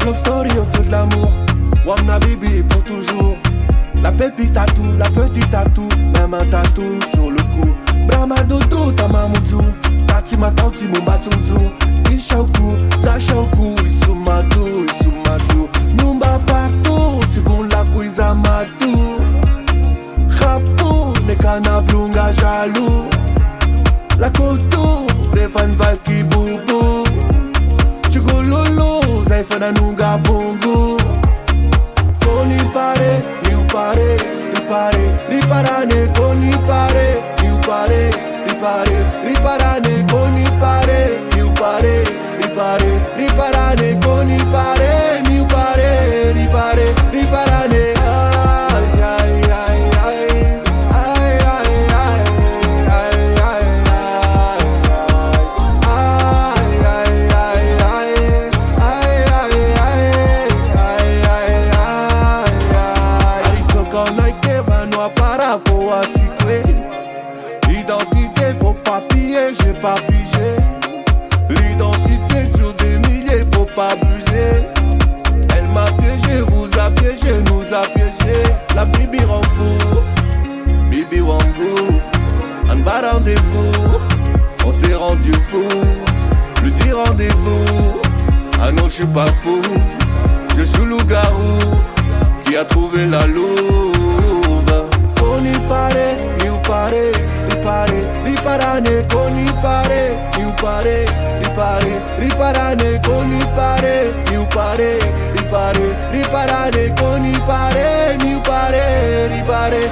Love story au feu de l'amour. Wamna bibi pour toujours. La pépite à tout, la petite à tout. Même un tatou sur le cou. Brahma dodo, tamamuzu. Tati matauti mumbatunzu. Ishauku, zashauku. Isumadu, isumadu. Numba partout, tibun la kuiza madu. Rapu, nekana blunga jaloux. La koto, refan valki boubou. Chugololo, zaifana nunga bongo. Koni pare, niu pare, ripare, riparane, koni pare, niu pare, ripare, riparane, koni pare, niu pare, ripare, riparane, koni pare, niu pare, ripare, riparane. Ay, ay, ay, ay. Ay, ay, ay. Ay, ay, ay. Ay, ay, ay, ay. Ay, ay, ay. Ay, ay, ay. Alichokonaike vanwa para voa sikwe. Identité faut pas piller, j'ai pas pigé. L'identité sur des milliers, faut pas abuser. Elle m'a piégé, vous a piégé, nous a piégé. La bibi rend fou, bibi wangou. Un bas rendez-vous, on s'est rendu fou. Le dit rendez-vous, ah non je suis pas fou. Je suis loup-garou qui a trouvé la louve. Koni pare, niu pare, ripare, riparane, koni pare, niu pare, ripare, riparane, koni pare, niu pare, ripare, riparane, koni pare, niu pare, ripare.